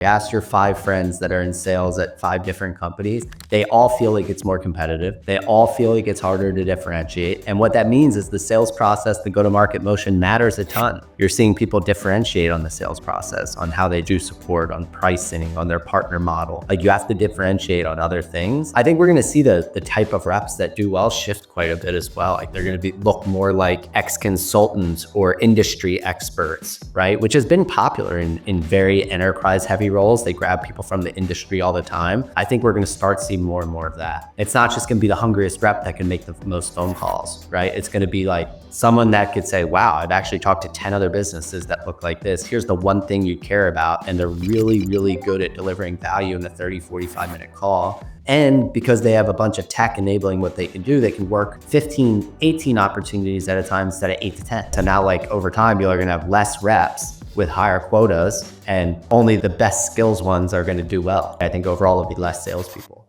Ask your 5 friends that are in sales at 5 different companies. They all feel like it's more competitive. They all feel like it's harder to differentiate. And what that means is the sales process, the go-to-market motion matters a ton. You're seeing people differentiate on the sales process, on how they do support, on pricing, on their partner model. Like, you have to differentiate on other things. I think we're gonna see the type of reps that do well shift quite a bit as well. Like, they're gonna look more like ex-consultants or industry experts, right? Which has been popular in very enterprise heavy roles. They grab people from the industry all the time. I think we're gonna start seeing more and more of that. It's not just gonna be the hungriest rep that can make the most phone calls, right? It's gonna be like someone that could say, wow, I've actually talked to 10 other businesses that look like this. Here's the one thing you care about. And they're really, really good at delivering value in the 30, 45-minute call. And because they have a bunch of tech enabling what they can do, they can work 15, 18 opportunities at a time instead of 8 to 10. So now, like, over time, you're gonna have less reps with higher quotas, and only the best skills ones are gonna do well. I think overall it'll be less salespeople.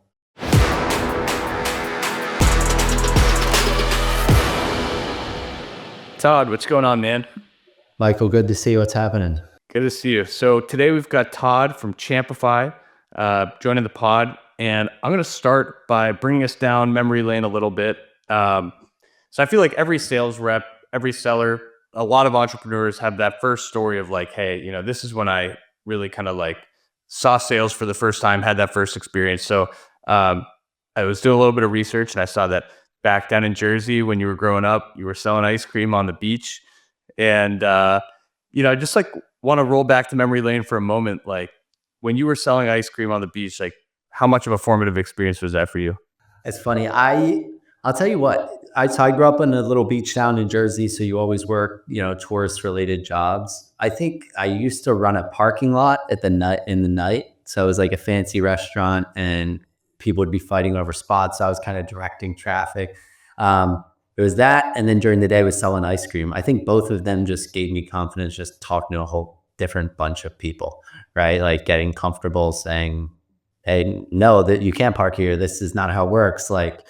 Todd, what's going on, man? Michael, good to see you. What's happening? Good to see you. So today we've got Todd from Champify joining the pod, and I'm going to start by bringing us down memory lane a little bit. So I feel like every sales rep, every seller, a lot of entrepreneurs have that first story of like, hey, this is when I really kind of like saw sales for the first time, had that first experience. So I was doing a little bit of research, and I saw that back down in Jersey when you were growing up, you were selling ice cream on the beach. And, I just like want to roll back to memory lane for a moment. Like, when you were selling ice cream on the beach, like, how much of a formative experience was that for you? It's funny. I'll tell you what. I grew up in a little beach town in Jersey, so you always work, tourist related jobs. I think I used to run a parking lot at the night. So it was like a fancy restaurant, and people would be fighting over spots. So I was kind of directing traffic. It was that, and then during the day I was selling ice cream. I think both of them just gave me confidence, just talking to a whole different bunch of people, right? Like, getting comfortable saying, hey, no, that you can't park here. This is not how it works. Like,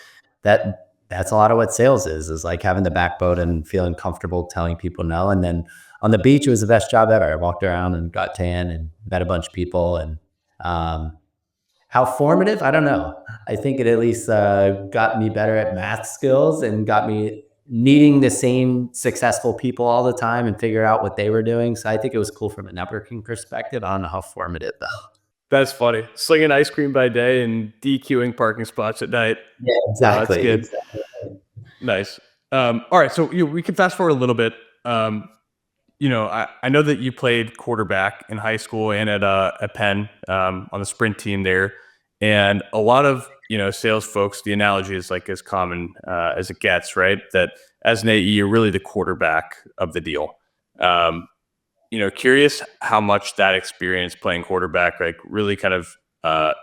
that's a lot of what sales is like having the backbone and feeling comfortable telling people no. And then on the beach, it was the best job ever. I walked around and got tan and met a bunch of people. And how formative? I don't know. I think it at least got me better at math skills and got me needing the same successful people all the time and figure out what they were doing. So I think it was cool from a networking perspective. I don't know how formative though. That's funny. Slinging ice cream by day and DQing parking spots at night. Yeah, exactly. That's good. Exactly. Nice. All right. So we can fast forward a little bit. I know that you played quarterback in high school and at Penn on the sprint team there. And a lot of, sales folks, the analogy is like as common as it gets, right? That as an AE, you're really the quarterback of the deal. Curious how much that experience playing quarterback, like, really kind of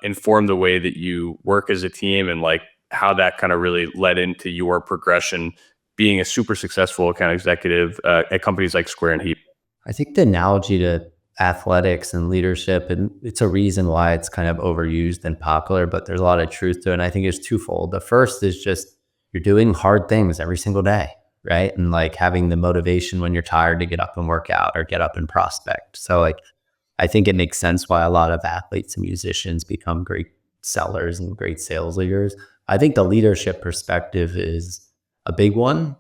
informed the way that you work as a team, and like how that kind of really led into your progression being a super successful account executive at companies like Square and Heap. I think the analogy to athletics and leadership, and it's a reason why it's kind of overused and popular, but there's a lot of truth to it. And I think it's twofold. The first is just you're doing hard things every single day, right? And like having the motivation when you're tired to get up and work out or get up and prospect. So like, I think it makes sense why a lot of athletes and musicians become great sellers and great sales leaders. I think the leadership perspective is a big one.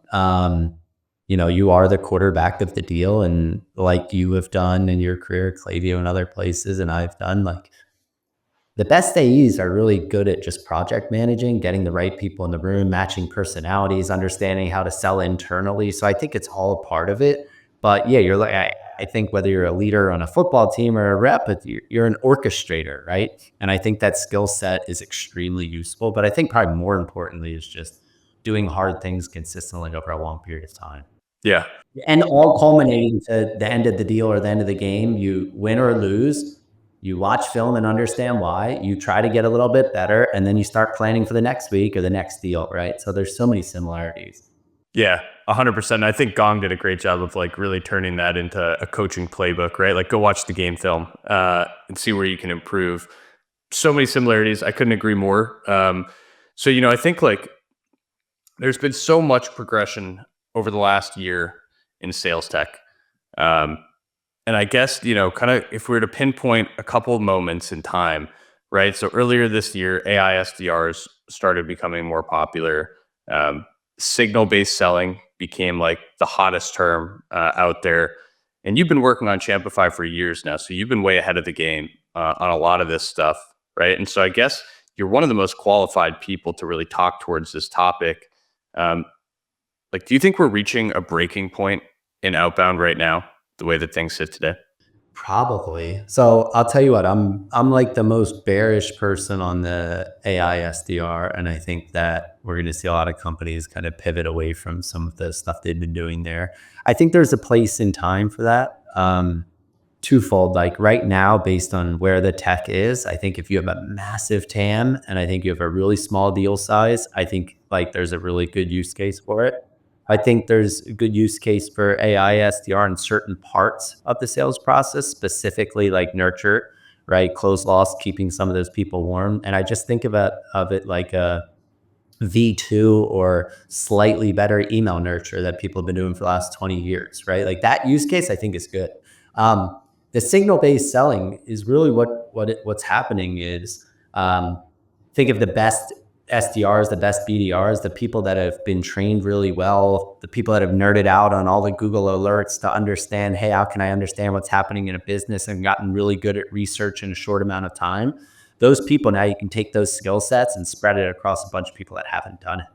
You are the quarterback of the deal, and like you have done in your career, Klaviyo and other places, and I've done, like, the best AEs are really good at just project managing, getting the right people in the room, matching personalities, understanding how to sell internally. So I think it's all a part of it. But yeah, I think whether you're a leader on a football team or a rep, you're an orchestrator, right? And I think that skill set is extremely useful. But I think probably more importantly is just doing hard things consistently over a long period of time. Yeah. And all culminating to the end of the deal or the end of the game. You win or lose, you watch film and understand why, you try to get a little bit better, and then you start planning for the next week or the next deal, right? So there's so many similarities. Yeah, 100%. I think Gong did a great job of like really turning that into a coaching playbook, right? Like, go watch the game film and see where you can improve. So many similarities. I couldn't agree more. So, I think like there's been so much progression over the last year in sales tech. And And I guess, kind of if we were to pinpoint a couple of moments in time, right? So earlier this year, AI SDRs started becoming more popular. Um, Signal-based selling became like the hottest term out there. And you've been working on Champify for years now, so you've been way ahead of the game on a lot of this stuff, right? And so I guess you're one of the most qualified people to really talk towards this topic. Um, like, do you think we're reaching a breaking point in outbound right now, the way that things sit today? Probably. So I'll tell you what, I'm like the most bearish person on the AI SDR, and I think that we're going to see a lot of companies kind of pivot away from some of the stuff they've been doing there. I think there's a place in time for that. Twofold. Like right now, based on where the tech is, I think if you have a massive TAM and I think you have a really small deal size, I think like there's a really good use case for it. I think there's a good use case for AI SDR in certain parts of the sales process, specifically like nurture, right? Close loss, keeping some of those people warm. And I just think of it like a V2 or slightly better email nurture that people have been doing for the last 20 years, right? Like that use case, I think is good. The signal-based selling is really what's happening is think of the best SDRs, the best BDRs, the people that have been trained really well, the people that have nerded out on all the Google alerts to understand, hey, how can I understand what's happening in a business and gotten really good at research in a short amount of time. Those people, now you can take those skill sets and spread it across a bunch of people that haven't done it.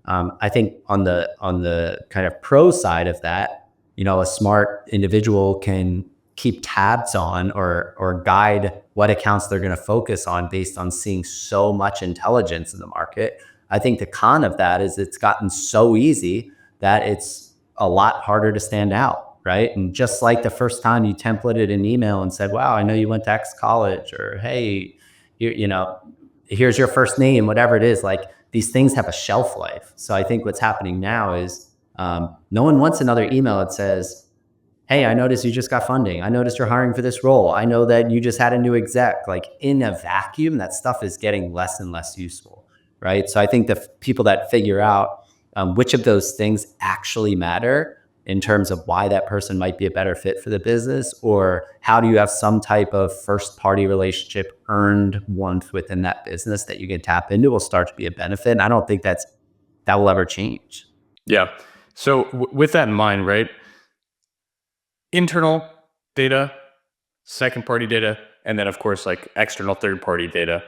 I think on the kind of pro side of that, a smart individual can keep tabs on or guide what accounts they're going to focus on based on seeing so much intelligence in the market. I think the con of that is it's gotten so easy that it's a lot harder to stand out, right? And just like the first time you templated an email and said, wow, I know you went to X college, or hey, here's your first name, whatever it is, like these things have a shelf life. So I think what's happening now is no one wants another email that says, hey, I noticed you just got funding. I noticed you're hiring for this role. I know that you just had a new exec. Like in a vacuum, that stuff is getting less and less useful, right? So I think the people that figure out which of those things actually matter in terms of why that person might be a better fit for the business, or how do you have some type of first party relationship earned once within that business that you can tap into, will start to be a benefit. And I don't think that will ever change. Yeah. So with that in mind, right? Internal data, second party data, and then of course like external third party data.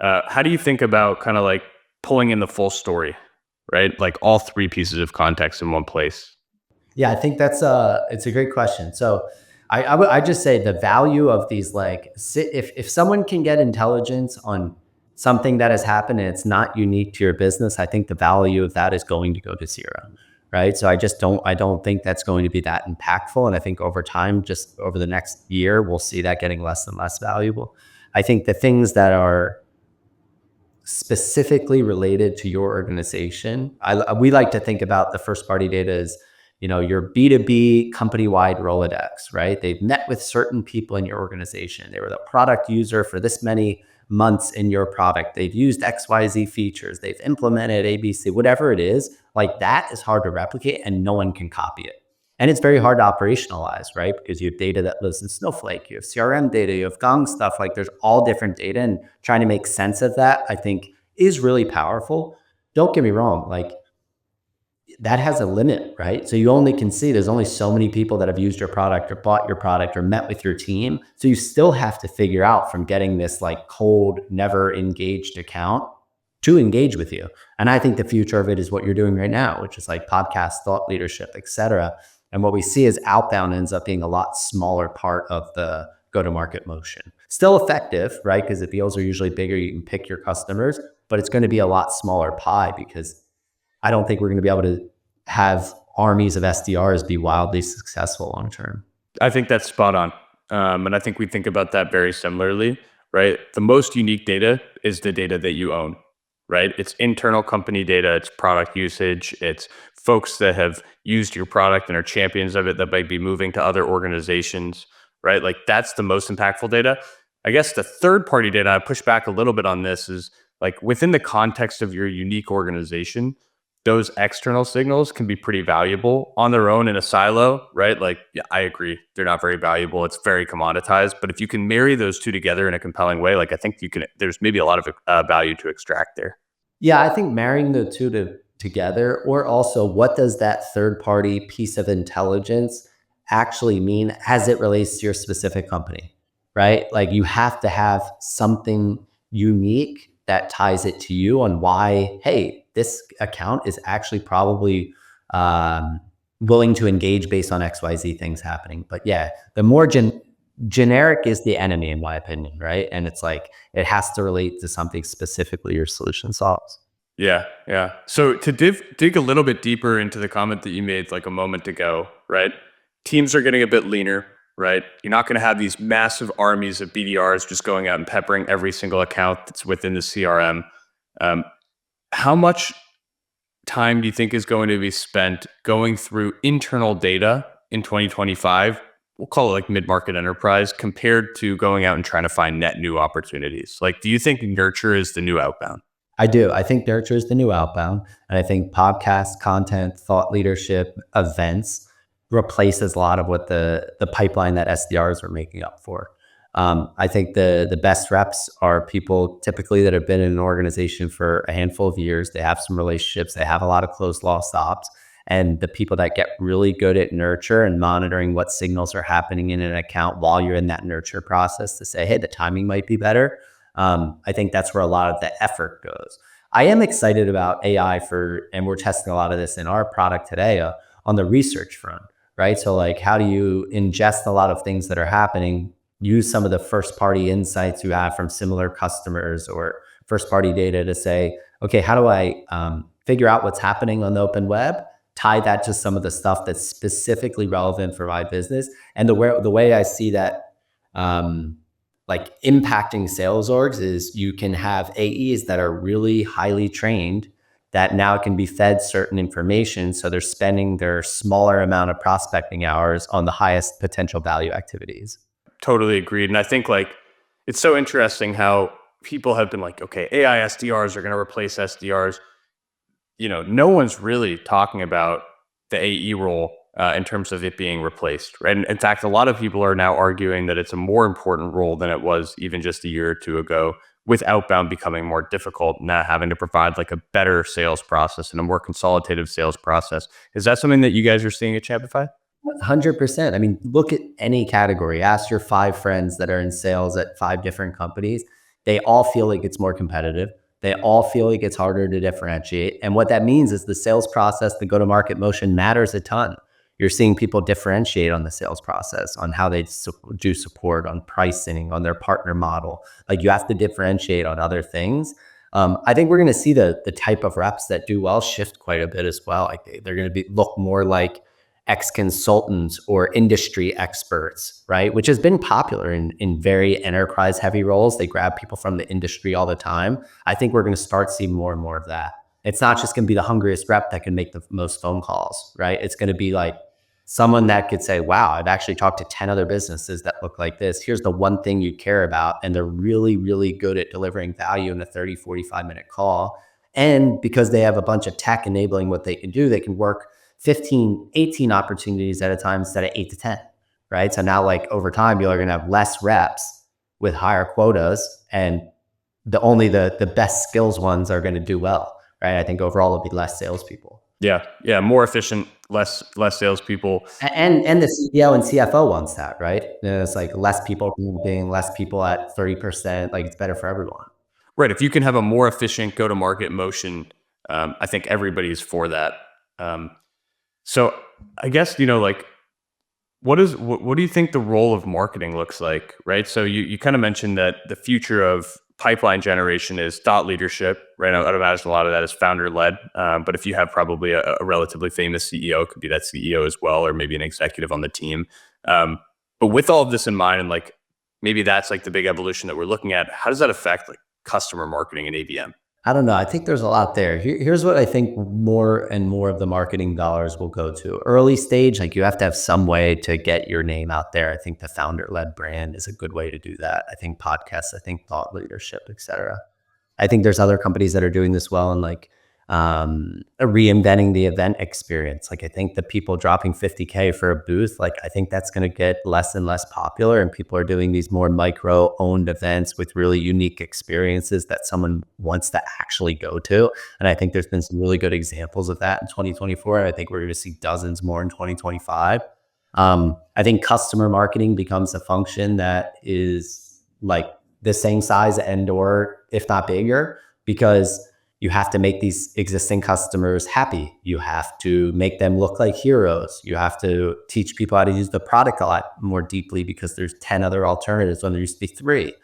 How do you think about kind of like pulling in the full story, right? Like all three pieces of context in one place. Yeah, I think it's a great question. So I just say the value of these, like if someone can get intelligence on something that has happened and it's not unique to your business, I think the value of that is going to go to zero. Right. So I don't think that's going to be that impactful. And I think over time, just over the next year, we'll see that getting less and less valuable. I think the things that are specifically related to your organization, we like to think about the first party data as, your B2B company-wide Rolodex, right? They've met with certain people in your organization. They were the product user for this many months in your product. They've used XYZ features. They've implemented ABC, whatever it is. Like that is hard to replicate and no one can copy it. And it's very hard to operationalize, right? Because you have data that lives in Snowflake, you have CRM data, you have Gong stuff, like there's all different data, and trying to make sense of that, I think, is really powerful. Don't get me wrong, like that has a limit, right? So you only can see there's only so many people that have used your product or bought your product or met with your team. So you still have to figure out from getting this like cold, never engaged account to engage with you. And I think the future of it is what you're doing right now, which is like podcast, thought leadership, et cetera. And what we see is outbound ends up being a lot smaller part of the go-to-market motion. Still effective, right? Because the deals are usually bigger. You can pick your customers, but it's going to be a lot smaller pie, because I don't think we're going to be able to have armies of SDRs be wildly successful long term. I think that's spot on. And I think we think about that very similarly, right? The most unique data is the data that you own, right? It's internal company data, it's product usage, it's folks that have used your product and are champions of it that might be moving to other organizations, right? Like that's the most impactful data. I guess the third party data, I push back a little bit on this, is like within the context of your unique organization, those external signals can be pretty valuable on their own in a silo, right? Like, yeah, I agree. They're not very valuable. It's very commoditized. But if you can marry those two together in a compelling way, like I think there's maybe a lot of value to extract there. Yeah, I think marrying the two together, or also what does that third party piece of intelligence actually mean as it relates to your specific company, right? Like you have to have something unique that ties it to you on why, hey, this account is actually probably um, willing to engage based on XYZ things happening. But yeah, the more generic is the enemy, in my opinion, right? And it's like it has to relate to something specifically your solution solves. Yeah, yeah. So to dig a little bit deeper into the comment that you made like a moment ago, right? Teams are getting a bit leaner, right? You're not going to have these massive armies of BDRs just going out and peppering every single account that's within the CRM. Um, how much time do you think is going to be spent going through internal data in 2025? We'll call it like mid-market enterprise compared to going out and trying to find net new opportunities. Like, do you think nurture is the new outbound? I do. I think nurture is the new outbound. And I think podcast, content, thought leadership, events replaces a lot of what the pipeline that SDRs are making up for. I think the best reps are people typically that have been in an organization for a handful of years. They have some relationships. They have a lot of closed law stops. And the people that get really good at nurture and monitoring what signals are happening in an account while you're in that nurture process to say, hey, the timing might be better. I think that's where a lot of the effort goes. I am excited about AI and we're testing a lot of this in our product today on the research front, right? So like, how do you ingest a lot of things that are happening, use some of the first party insights you have from similar customers or first party data to say, okay, how do I figure out what's happening on the open web, tie that to some of the stuff that's specifically relevant for my business. And the way I see that like impacting sales orgs is you can have AEs that are really highly trained that now can be fed certain information. So they're spending their smaller amount of prospecting hours on the highest potential value activities. Totally agreed. And I think like it's so interesting how people have been like, okay, AI SDRs are going to replace SDRs. You know, no one's really talking about the AE role in terms of it being replaced, right? And in fact, a lot of people are now arguing that it's a more important role than it was even just a year or two ago, with outbound becoming more difficult, now having to provide like a better sales process and a more consolidative sales process. Is that something that you guys are seeing at Champify? 100%. I mean, look at any category. Ask your 5 friends that are in sales at 5 different companies. They all feel like it's more competitive. They all feel like it's harder to differentiate. And what that means is the sales process, the go-to-market motion matters a ton. You're seeing people differentiate on the sales process, on how they do support, on pricing, on their partner model. Like you have to differentiate on other things. I think we're going to see the type of reps that do well shift quite a bit as well. Like they're going to look more like ex-consultants or industry experts, right? Which has been popular in very enterprise heavy roles. They grab people from the industry all the time. I think we're going to start seeing more and more of that. It's not just going to be the hungriest rep that can make the most phone calls, right? It's going to be like someone that could say, wow, I've actually talked to 10 other businesses that look like this. Here's the one thing you care about. And they're really, really good at delivering value in a 30, 45-minute call. And because they have a bunch of tech enabling what they can do, they can work 15, 18 opportunities at a time instead of 8 to 10, right? So now like over time, you're going to have less reps with higher quotas, and the best skills ones are going to do well, right? I think overall it'll be less salespeople. Yeah, yeah, more efficient, less salespeople. And the CEO and CFO wants that, right? It's like less people being less people at 30%, like it's better for everyone. Right. If you can have a more efficient go-to-market motion, I think everybody's for that. So I guess, you know, like what do you think the role of marketing looks like, right? So you kind of mentioned that the future of pipeline generation is thought leadership, right? I'd imagine a lot of that is founder led. But if you have probably a relatively famous CEO, it could be that CEO as well, or maybe an executive on the team. But with all of this in mind, and like maybe that's like the big evolution that we're looking at, how does that affect like customer marketing and ABM? I don't know. I think there's a lot there. Here's what I think more and more of the marketing dollars will go to. Early stage, like you have to have some way to get your name out there. I think the founder-led brand is a good way to do that. I think podcasts, I think thought leadership, et cetera. I think there's other companies that are doing this well. And like reinventing the event experience. Like I think the people dropping 50K for a booth, like I think that's going to get less and less popular, and people are doing these more micro owned events with really unique experiences that someone wants to actually go to. And I think there's been some really good examples of that in 2024. And I think we're going to see dozens more in 2025. I think customer marketing becomes a function that is like the same size and or if not bigger, because you have to make these existing customers happy. You have to make them look like heroes. You have to teach people how to use the product a lot more deeply because there's 10 other alternatives when there used to be 3.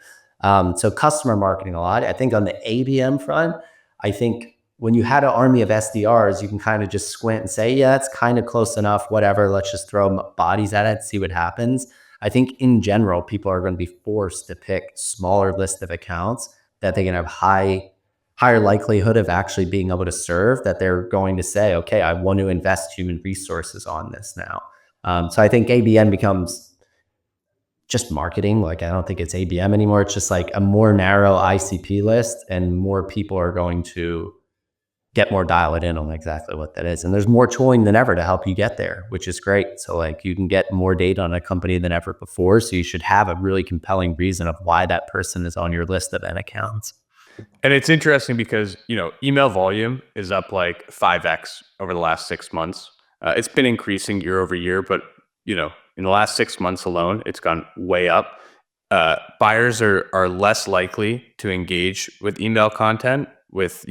So customer marketing a lot. I think on the ABM front, I think when you had an army of SDRs, you can kind of just squint and say, yeah, that's kind of close enough, whatever. Let's just throw bodies at it, see what happens. I think in general, people are going to be forced to pick smaller list of accounts that they can have higher likelihood of actually being able to serve, that they're going to say, okay, I want to invest human resources on this now. So I think ABM becomes just marketing. Like, I don't think it's ABM anymore. It's just like a more narrow ICP list, and more people are going to get more dialed in on exactly what that is. And there's more tooling than ever to help you get there, which is great. So like you can get more data on a company than ever before. So you should have a really compelling reason of why that person is on your list of N accounts. And it's interesting because, email volume is up like 5x over the last 6 months. It's been increasing year over year, but, in the last 6 months alone, it's gone way up. Buyers are less likely to engage with email content with,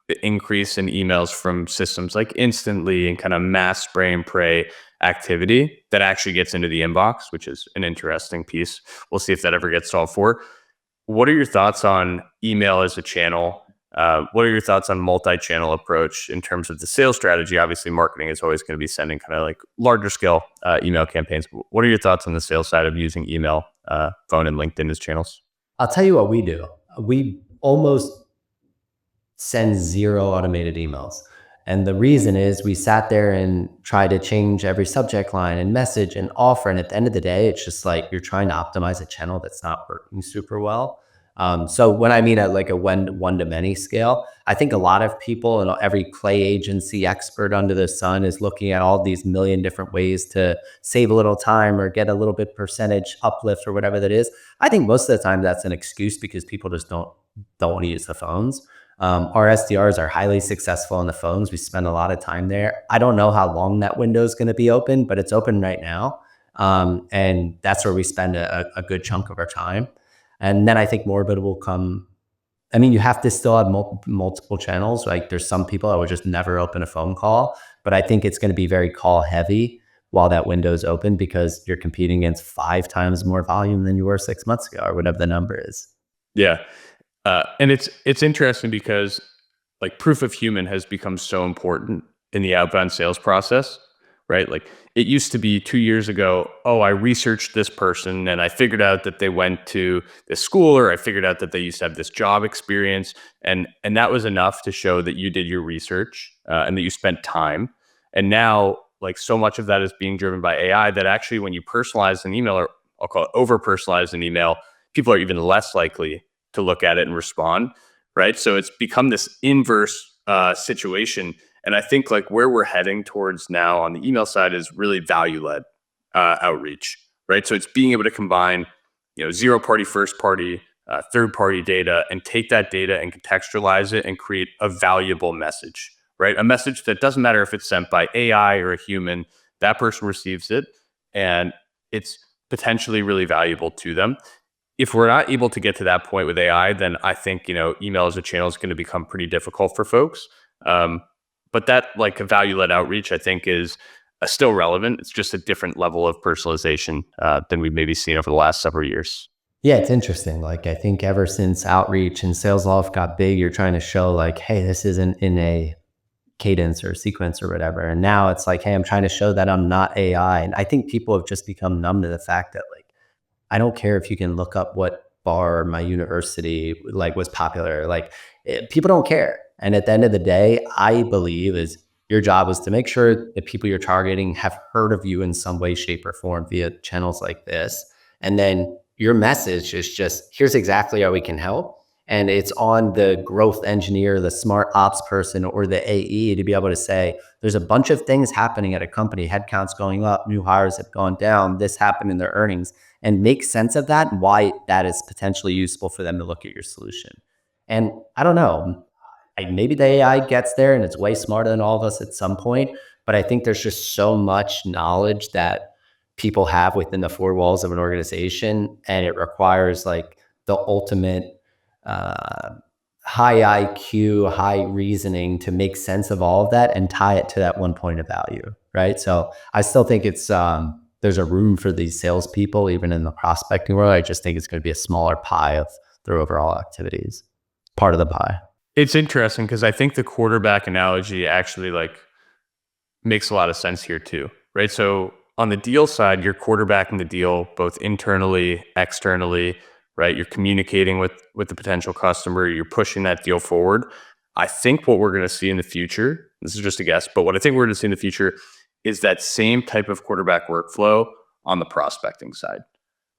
the increase in emails from systems like Instantly and kind of mass spray and pray activity that actually gets into the inbox, which is an interesting piece. We'll see if that ever gets solved for. What are your thoughts on email as a channel? What are your thoughts on multi-channel approach in terms of the sales strategy? Obviously, marketing is always going to be sending kind of like larger scale email campaigns. What are your thoughts on the sales side of using email, phone, and LinkedIn as channels? I'll tell you what we do. We almost send 0 automated emails. And the reason is we sat there and tried to change every subject line and message and offer. And at the end of the day, it's just like you're trying to optimize a channel that's not working super well. So when I mean at like a one-to-many scale, I think a lot of people and every clay agency expert under the sun is looking at all these million different ways to save a little time or get a little bit percentage uplift or whatever that is. I think most of the time that's an excuse because people just don't want to use the phones. Our SDRs are highly successful on the phones. We spend a lot of time there. I don't know how long that window is going to be open, but it's open right now. And that's where we spend a good chunk of our time. And then I think more of it will come. I mean, you have to still have multiple channels. Like there's some people that would just never open a phone call, but I think it's going to be very call heavy while that window is open because you're competing against 5 times more volume than you were 6 months ago or whatever the number is. Yeah. And it's interesting because like proof of human has become so important in the outbound sales process, right? Like it used to be 2 years ago, oh, I researched this person and I figured out that they went to this school, or I figured out that they used to have this job experience. And that was enough to show that you did your research and that you spent time. And now like so much of that is being driven by AI that actually when you personalize an email, or I'll call it over personalize an email, people are even less likely to look at it and respond, right? So it's become this inverse situation. And I think like where we're heading towards now on the email side is really value-led outreach, right? So it's being able to combine, 0-party, first-party, third-party data and take that data and contextualize it and create a valuable message, right? A message that doesn't matter if it's sent by AI or a human, that person receives it and it's potentially really valuable to them. If we're not able to get to that point with AI, then I think, email as a channel is going to become pretty difficult for folks. But that like a value-led outreach, I think is still relevant. It's just a different level of personalization than we've maybe seen over the last several years. Yeah, it's interesting. Like I think ever since outreach and sales loft got big, you're trying to show like, hey, this isn't in a cadence or sequence or whatever. And now it's like, hey, I'm trying to show that I'm not AI. And I think people have just become numb to the fact that like, I don't care if you can look up what bar my university like was popular. Like people don't care. And at the end of the day, I believe is your job is to make sure that people you're targeting have heard of you in some way, shape, or form via channels like this. And then your message is just, here's exactly how we can help. And it's on the growth engineer, the smart ops person, or the AE to be able to say, there's a bunch of things happening at a company. Headcount's going up, new hires have gone down, this happened in their earnings, and make sense of that and why that is potentially useful for them to look at your solution. And I don't know, maybe the AI gets there and it's way smarter than all of us at some point, but I think there's just so much knowledge that people have within the four walls of an organization, and it requires like the ultimate uh, high IQ, high reasoning to make sense of all of that and tie it to that one point of value, right? So I still think it's there's a room for these salespeople even in the prospecting world. I just think it's going to be a smaller pie of their overall activities, part of the pie. It's interesting because I think the quarterback analogy actually like makes a lot of sense here too, right? So on the deal side, you're quarterbacking the deal both internally, externally, right? You're communicating with the potential customer, you're pushing that deal forward. I think what we're going to see in the future, this is just a guess, but what I think we're going to see in the future is that same type of quarterback workflow on the prospecting side,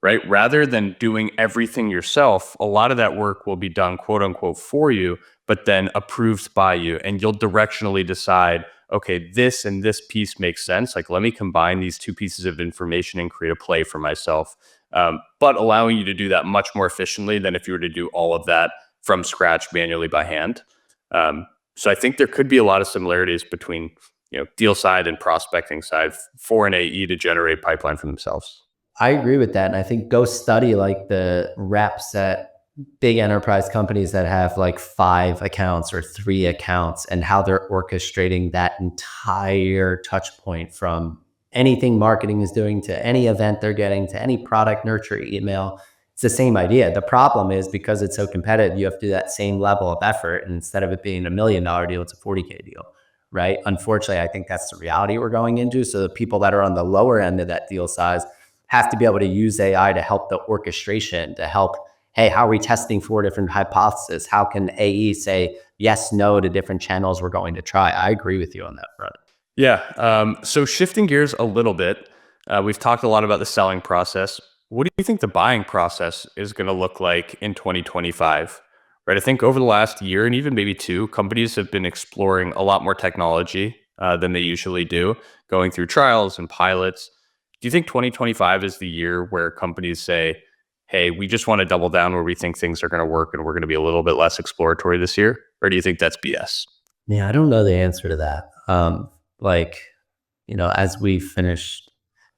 right? Rather than doing everything yourself, a lot of that work will be done, quote unquote, for you, but then approved by you. And you'll directionally decide, okay, this and this piece makes sense. Like, let me combine these two pieces of information and create a play for myself. But allowing you to do that much more efficiently than if you were to do all of that from scratch manually by hand. So I think there could be a lot of similarities between deal side and prospecting side for an AE to generate pipeline for themselves. I agree with that. And I think go study like the reps at big enterprise companies that have like 5 accounts or 3 accounts and how they're orchestrating that entire touch point from anything marketing is doing to any event they're getting to any product nurture email. It's the same idea. The problem is because it's so competitive, you have to do that same level of effort. And instead of it being $1 million deal, it's a 40K deal, right? Unfortunately, I think that's the reality we're going into. So the people that are on the lower end of that deal size have to be able to use AI to help the orchestration, to help, hey, how are we testing 4 different hypotheses? How can AE say yes, no to different channels we're going to try? I agree with you on that front. Yeah. So shifting gears a little bit, we've talked a lot about the selling process. What do you think the buying process is going to look like in 2025? Right. I think over the last year and even maybe 2, companies have been exploring a lot more technology than they usually do, going through trials and pilots. Do you think 2025 is the year where companies say, hey, we just want to double down where we think things are going to work and we're going to be a little bit less exploratory this year? Or do you think that's BS? Yeah, I don't know the answer to that. Like, as we finished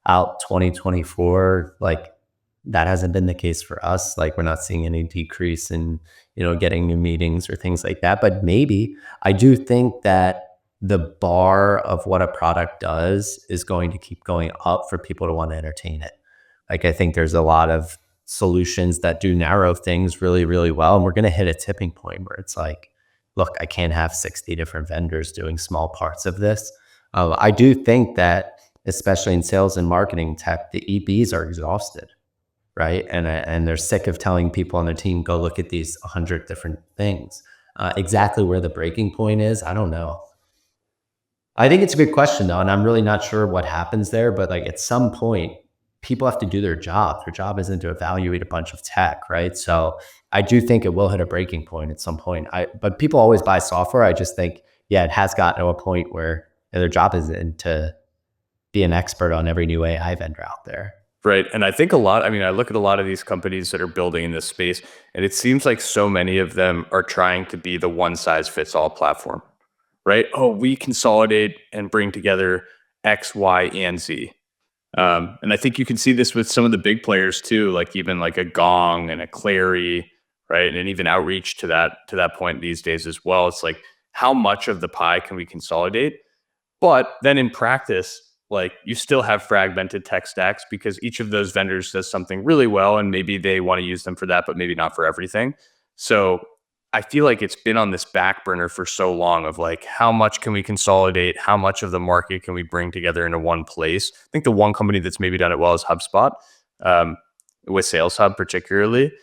out 2024, like that hasn't been the case for us. Like we're not seeing any decrease in, getting new meetings or things like that. But maybe I do think that the bar of what a product does is going to keep going up for people to want to entertain it. Like I think there's a lot of solutions that do narrow things really, really well. And we're going to hit a tipping point where it's like, look, I can't have 60 different vendors doing small parts of this. I do think that, especially in sales and marketing tech, the EBs are exhausted, right? And they're sick of telling people on their team, go look at these 100 different things. Exactly where the breaking point is, I don't know. I think it's a good question though, and I'm really not sure what happens there, but like at some point, people have to do their job. Their job isn't to evaluate a bunch of tech, right? So I do think it will hit a breaking point at some point. But people always buy software. I just think, yeah, it has gotten to a point where their job isn't to be an expert on every new AI vendor out there. Right. And I think I look at a lot of these companies that are building in this space, and it seems like so many of them are trying to be the one size fits all platform, right? Oh, we consolidate and bring together X, Y, and Z. And I think you can see this with some of the big players too, like even like a Gong and a Clary, right? And even Outreach to that point these days as well. It's like, how much of the pie can we consolidate? But then in practice, like you still have fragmented tech stacks because each of those vendors does something really well and maybe they want to use them for that, but maybe not for everything. So I feel like it's been on this back burner for so long of like, how much can we consolidate? How much of the market can we bring together into one place? I think the one company that's maybe done it well is HubSpot, with Sales Hub particularly.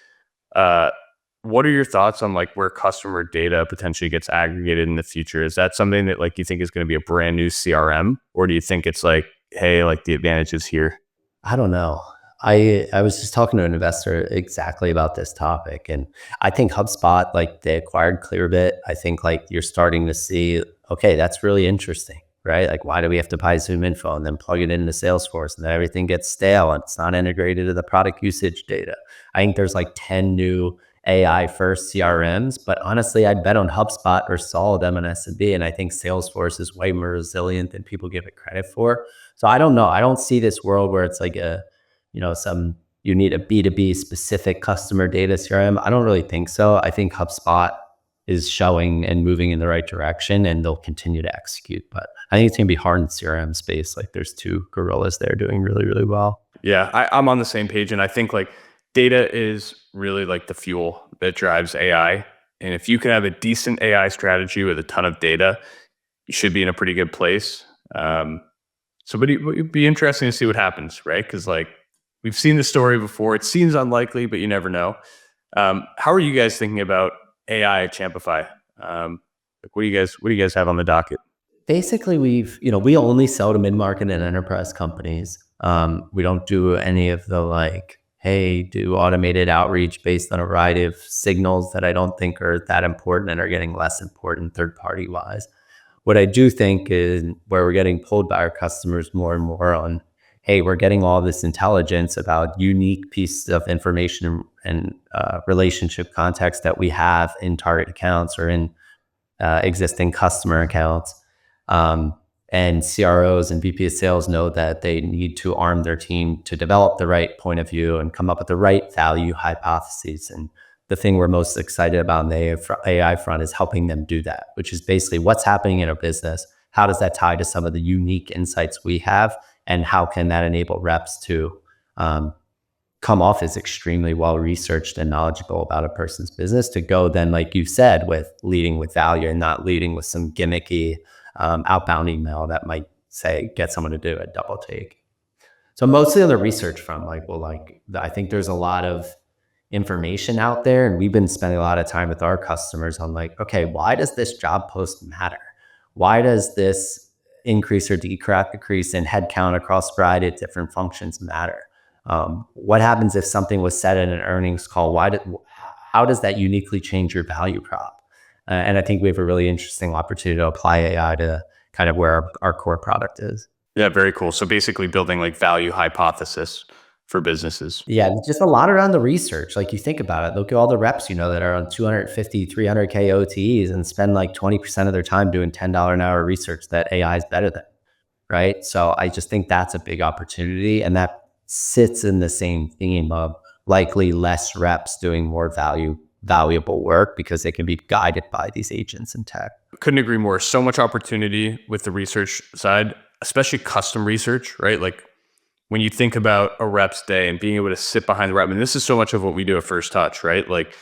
What are your thoughts on like where customer data potentially gets aggregated in the future? Is that something that like you think is going to be a brand new CRM, or do you think it's like, hey, like the advantage is here? I don't know. I was just talking to an investor exactly about this topic, and I think HubSpot, like they acquired Clearbit. I think like you're starting to see, okay, that's really interesting, right? Like, why do we have to buy Zoom Info and then plug it into Salesforce, and then everything gets stale and it's not integrated to the product usage data? I think there's like 10 new AI first CRMs, but honestly, I'd bet on HubSpot or Solid them in SMB, and I think Salesforce is way more resilient than people give it credit for. So I don't know. I don't see this world where it's like a, some you need a B2B specific customer data CRM. I don't really think so. I think HubSpot is showing and moving in the right direction, and they'll continue to execute. But I think it's going to be hard in CRM space. Like there's two gorillas there doing really, really well. Yeah, I'm on the same page. And I think like data is really like the fuel that drives AI. And if you can have a decent AI strategy with a ton of data, you should be in a pretty good place. So, but it'd be interesting to see what happens, right? Because like we've seen the story before. It seems unlikely, but you never know. How are you guys thinking about AI at Champify? Like, what do you guys have on the docket? Basically, we only sell to mid-market and enterprise companies. We don't do any of the like, hey, do automated outreach based on a variety of signals that I don't think are that important and are getting less important third-party wise. What I do think is where we're getting pulled by our customers more and more on, hey, we're getting all this intelligence about unique pieces of information and relationship context that we have in target accounts or in existing customer accounts. And CROs and VP of sales know that they need to arm their team to develop the right point of view and come up with the right value hypotheses. And the thing we're most excited about on the AI front is helping them do that, which is basically what's happening in a business. How does that tie to some of the unique insights we have? And how can that enable reps to come off as extremely well researched and knowledgeable about a person's business to go then, like you said, with leading with value and not leading with some gimmicky outbound email that might say get someone to do a double take. So mostly on the research front, I think there's a lot of information out there, and we've been spending a lot of time with our customers on like, okay, why does this job post matter? Why does this increase or decrease in headcount across a variety of different functions matter? What happens if something was said in an earnings call? How does that uniquely change your value prop? And I think we have a really interesting opportunity to apply AI to kind of where our core product is. Yeah, very cool. So basically building like value hypothesis for businesses. Yeah, just a lot around the research. Like you think about it, look at all the reps, that are on 250, 300K OTEs and spend like 20% of their time doing $10 an hour research that AI is better than, right? So I just think that's a big opportunity, and that sits in the same theme of likely less reps doing more valuable work because they can be guided by these agents in tech. Couldn't agree more. So much opportunity with the research side, especially custom research, right? Like when you think about a rep's day and being able to sit behind the rep, and this is so much of what we do at First Touch, right? Like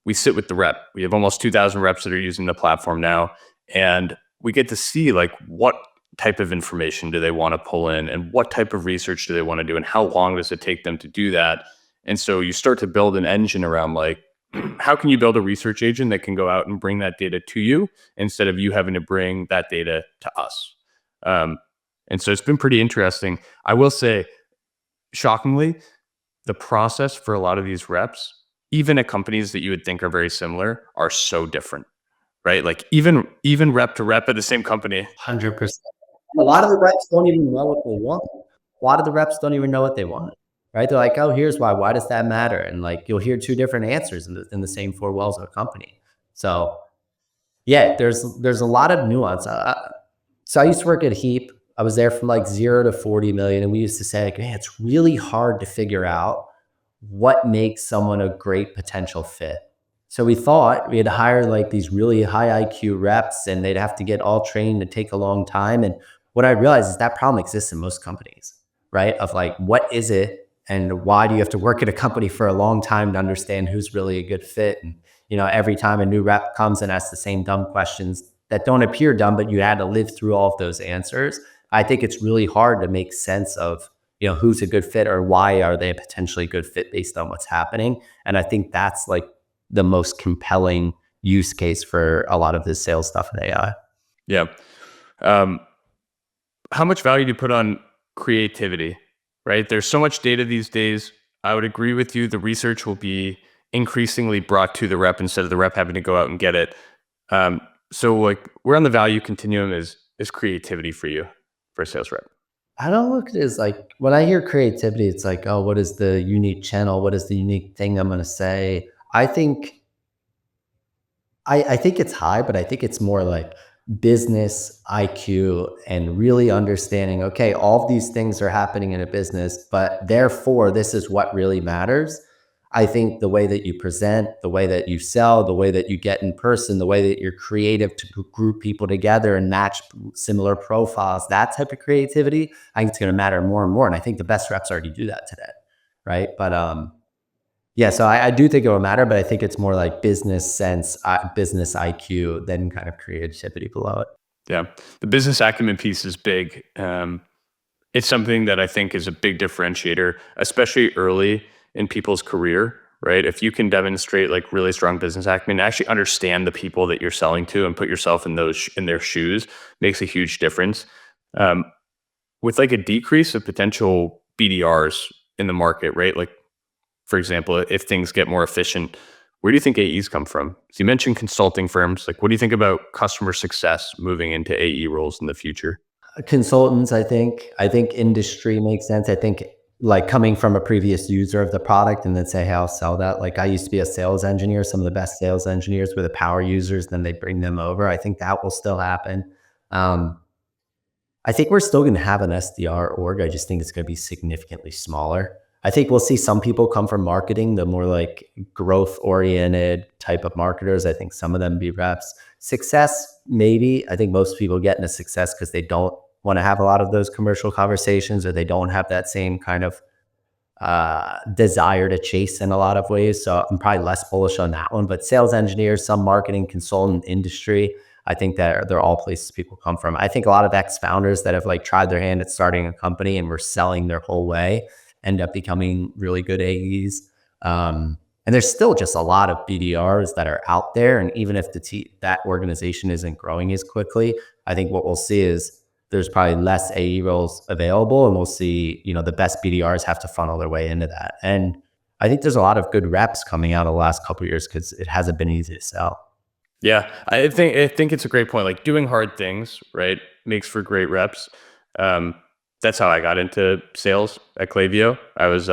we sit with the rep. We have almost 2,000 reps that are using the platform now, and we get to see like what type of information do they want to pull in and what type of research do they want to do and how long does it take them to do that. And so you start to build an engine around like, how can you build a research agent that can go out and bring that data to you instead of you having to bring that data to us? And so it's been pretty interesting. I will say, shockingly, the process for a lot of these reps, even at companies that you would think are very similar, are so different, right? Like even rep to rep at the same company. 100%. A lot of the reps don't even know what they want. A lot of the reps don't even know what they want, right? They're like, oh, here's why. Why does that matter? And like, you'll hear two different answers in the same four walls of a company. So yeah, there's a lot of nuance. So I used to work at Heap. I was there from like 0 to 40 million. And we used to say like, man, it's really hard to figure out what makes someone a great potential fit. So we thought we had to hire like these really high IQ reps and they'd have to get all trained and take a long time. And what I realized is that problem exists in most companies, right? Of like, what is it and why do you have to work at a company for a long time to understand who's really a good fit? And, every time a new rep comes and asks the same dumb questions that don't appear dumb, but you had to live through all of those answers. I think it's really hard to make sense of, who's a good fit or why are they a potentially good fit based on what's happening. And I think that's like the most compelling use case for a lot of this sales stuff in AI. Yeah. How much value do you put on creativity, right? There's so much data these days. I would agree with you. The research will be increasingly brought to the rep instead of the rep having to go out and get it. So like where on the value continuum is creativity for you for a sales rep? I don't look at it as like when I hear creativity, it's like, oh, what is the unique channel? What is the unique thing I'm going to say? I think I think it's high, but I think it's more like business IQ and really understanding, okay, all of these things are happening in a business, but therefore this is what really matters. I think the way that you present, the way that you sell, the way that you get in person, the way that you're creative to group people together and match similar profiles, that type of creativity, I think it's going to matter more and more. And I think the best reps already do that today. Right. But yeah, so I do think it will matter, but I think it's more like business sense, business IQ than kind of creativity below it. Yeah. The business acumen piece is big. It's something that I think is a big differentiator, especially early in people's career, right? If you can demonstrate like really strong business acumen, actually understand the people that you're selling to and put yourself in in their shoes makes a huge difference. Um, with like a decrease of potential BDRs in the market, right? Like for example, if things get more efficient, where do you think AEs come from? So you mentioned consulting firms. Like, what do you think about customer success moving into AE roles in the future? Consultants, I think industry makes sense. I think like coming from a previous user of the product and then say, hey, I'll sell that. Like I used to be a sales engineer. Some of the best sales engineers were the power users. Then they bring them over. I think that will still happen. Um, I think we're still going to have an SDR org. I just think it's going to be significantly smaller. I think we'll see some people come from marketing, the more like growth oriented type of marketers. I think some of them be reps. Success, maybe. I think most people get into success because they don't want to have a lot of those commercial conversations, or they don't have that same kind of desire to chase in a lot of ways. So I'm probably less bullish on that one. But sales engineers, some marketing, consultant, industry, I think that they're all places people come from. I think a lot of ex-founders that have like tried their hand at starting a company and were selling their whole way end up becoming really good AEs. And there's still just a lot of BDRs that are out there. And even if that organization isn't growing as quickly, I think what we'll see is there's probably less AE roles available, and we'll see, the best BDRs have to funnel their way into that. And I think there's a lot of good reps coming out of the last couple of years because it hasn't been easy to sell. Yeah, I think it's a great point. Like doing hard things, right, makes for great reps. Um, that's how I got into sales at Klaviyo. I was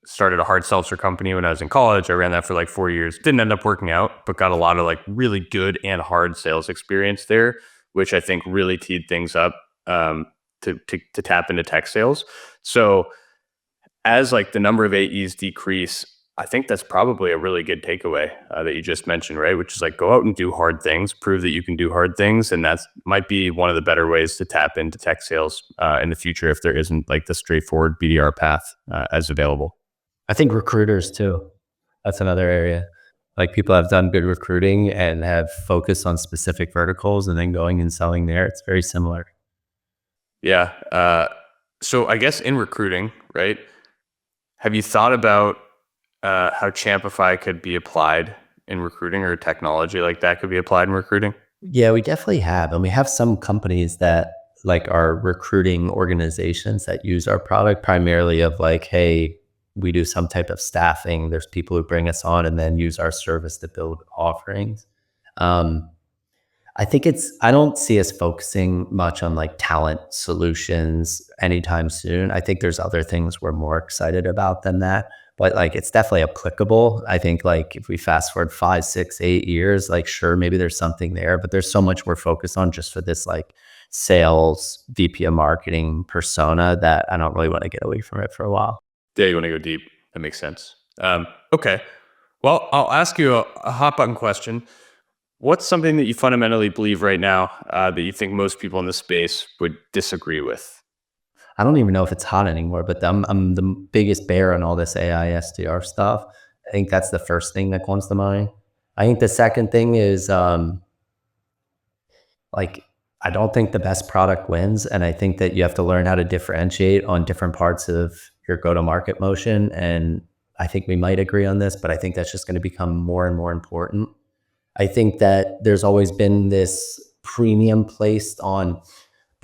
started a hard seltzer company when I was in college. I ran that for like 4 years. Didn't end up working out, but got a lot of like really good and hard sales experience there, which I think really teed things up to tap into tech sales. So as like the number of AEs decrease, I think that's probably a really good takeaway that you just mentioned, right? Which is like go out and do hard things, prove that you can do hard things, and that's might be one of the better ways to tap into tech sales in the future if there isn't like the straightforward BDR path as available. I think recruiters too. That's another area. Like people have done good recruiting and have focused on specific verticals and then going and selling there. It's very similar. Yeah. So I guess in recruiting, right? Have you thought about how Champify could be applied in recruiting, or technology like that could be applied in recruiting? Yeah, we definitely have. And we have some companies that like are recruiting organizations that use our product primarily of like, hey, we do some type of staffing. There's people who bring us on and then use our service to build offerings. Um, I don't see us focusing much on like talent solutions anytime soon. I think there's other things we're more excited about than that. But like it's definitely applicable. I think like if we fast forward 5, 6, 8 years, like sure, maybe there's something there, but there's so much we're focused on just for this like sales VP of marketing persona that I don't really want to get away from it for a while. Yeah, you want to go deep. That makes sense. Okay. Well, I'll ask you a hot button question. What's something that you fundamentally believe right now that you think most people in the space would disagree with? I don't even know if it's hot anymore, but I'm the biggest bear on all this AI SDR stuff. I think that's the first thing that comes to mind. I think the second thing is like I don't think the best product wins, and I think that you have to learn how to differentiate on different parts of your go-to-market motion. And I think we might agree on this, but I think that's just going to become more and more important. I think that there's always been this premium placed on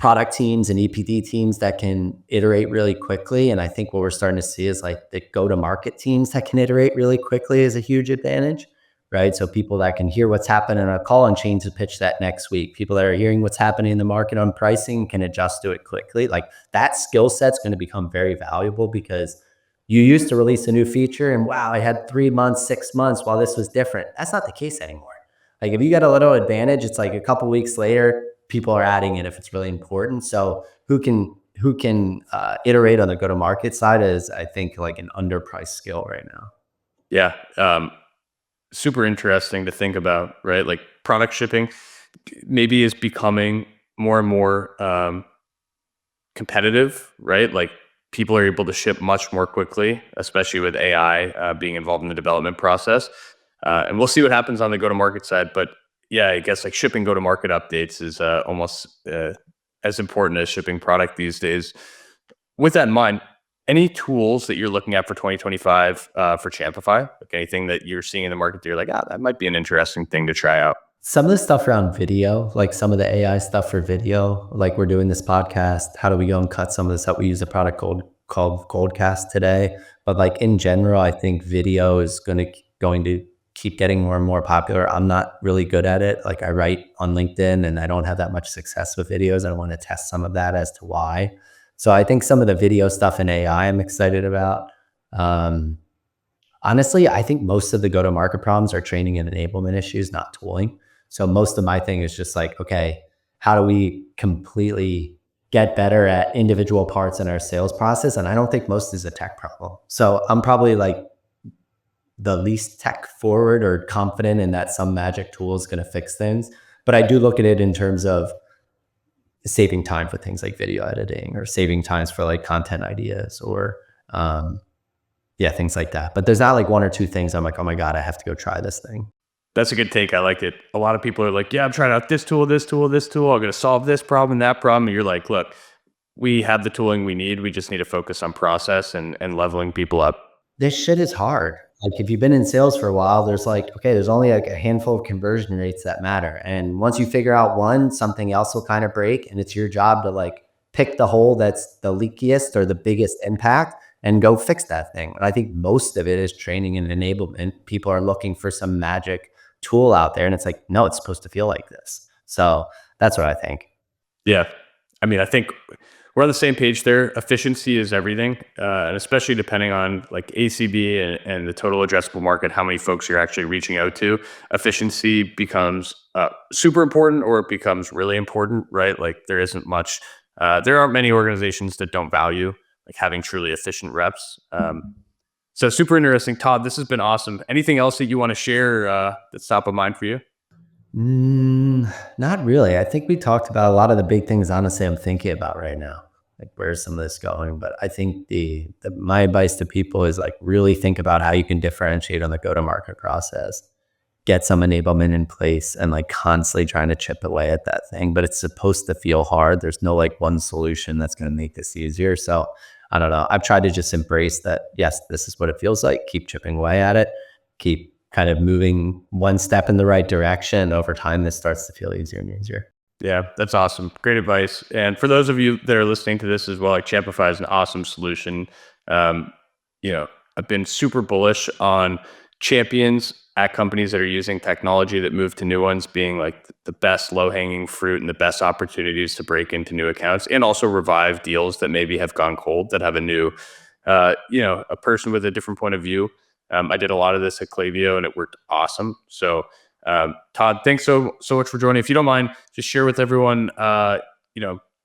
product teams and EPD teams that can iterate really quickly. And I think what we're starting to see is like the go-to-market teams that can iterate really quickly is a huge advantage, right? So people that can hear what's happening on a call and change the pitch that next week. People that are hearing what's happening in the market on pricing can adjust to it quickly. Like that skill set's going to become very valuable because you used to release a new feature and wow, I had 3 months, 6 months while this was different. That's not the case anymore. Like if you got a little advantage, it's like a couple weeks later, people are adding it if it's really important. So who can iterate on the go-to-market side is, I think, like an underpriced skill right now. Yeah. Super interesting to think about, right? Like product shipping maybe is becoming more and more competitive, right? Like people are able to ship much more quickly, especially with AI being involved in the development process. And we'll see what happens on the go-to-market side. But yeah, I guess like shipping go-to-market updates is almost as important as shipping product these days. With that in mind, any tools that you're looking at for 2025 for Champify? Like anything that you're seeing in the market that you're like, that might be an interesting thing to try out? Some of the stuff around video, like some of the AI stuff for video, like we're doing this podcast. How do we go and cut some of this out? We use a product called Goldcast today. But like in general, I think video is going to keep getting more and more popular. I'm not really good at it. Like I write on LinkedIn and I don't have that much success with videos. I want to test some of that as to why. So I think some of the video stuff in AI I'm excited about. Honestly, I think most of the go-to-market problems are training and enablement issues, not tooling. So most of my thing is just like, okay, how do we completely get better at individual parts in our sales process? And I don't think most is a tech problem. So I'm probably like the least tech forward or confident in that some magic tool is going to fix things. But I do look at it in terms of saving time for things like video editing or saving times for like content ideas or things like that. But there's not like one or two things I'm like, oh my God, I have to go try this thing. That's a good take. I like it. A lot of people are like, yeah, I'm trying out this tool, this tool, this tool. I'm going to solve this problem and that problem. And you're like, look, we have the tooling we need. We just need to focus on process and leveling people up. This shit is hard. Like if you've been in sales for a while, there's like, okay, there's only like a handful of conversion rates that matter. And once you figure out one, something else will kind of break. And it's your job to like pick the hole that's the leakiest or the biggest impact and go fix that thing. And I think most of it is training and enablement. People are looking for some magic tool out there. And it's like, no, it's supposed to feel like this. So that's what I think. Yeah. I mean, I think we're on the same page there. Efficiency is everything. And especially depending on like ACB and the total addressable market, how many folks you're actually reaching out to, efficiency becomes super important or it becomes really important, right? Like there isn't much, there aren't many organizations that don't value like having truly efficient reps. So super interesting. Todd, this has been awesome. Anything else that you want to share that's top of mind for you? Not really. I think we talked about a lot of the big things, honestly, I'm thinking about right now. Like where's some of this going? But I think my advice to people is like really think about how you can differentiate on the go-to-market process, get some enablement in place and like constantly trying to chip away at that thing. But it's supposed to feel hard. There's no like one solution that's going to make this easier. So I don't know. I've tried to just embrace that. Yes, this is what it feels like. Keep chipping away at it. Keep kind of moving one step in the right direction. Over time, this starts to feel easier and easier. Yeah, that's awesome. Great advice. And for those of you that are listening to this as well, like Champify is an awesome solution. I've been super bullish on champions at companies that are using technology that move to new ones being like the best low-hanging fruit and the best opportunities to break into new accounts and also revive deals that maybe have gone cold that have a new, a person with a different point of view. I did a lot of this at Klaviyo and it worked awesome. So Todd, thanks so much for joining. If you don't mind, just share with everyone,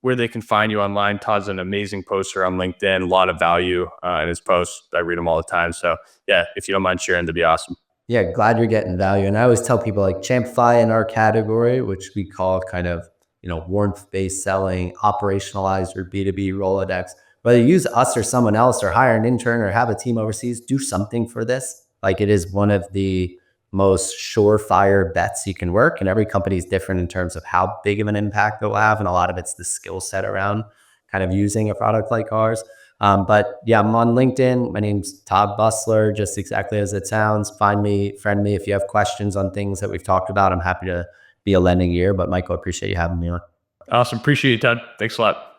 where they can find you online. Todd's an amazing poster on LinkedIn, a lot of value in his posts. I read them all the time. So yeah, if you don't mind sharing, that'd be awesome. Yeah, glad you're getting value. And I always tell people like Champify in our category, which we call kind of, warmth-based selling, operationalized or B2B Rolodex. Whether you use us or someone else or hire an intern or have a team overseas, do something for this. Like it is one of the most surefire bets you can work. And every company is different in terms of how big of an impact they'll have. And a lot of it's the skill set around kind of using a product like ours. But yeah, I'm on LinkedIn. My name's Todd Busler, just exactly as it sounds. Find me, friend me. If you have questions on things that we've talked about, I'm happy to be a lending ear. But Michael, I appreciate you having me on. Awesome. Appreciate it, Todd. Thanks a lot.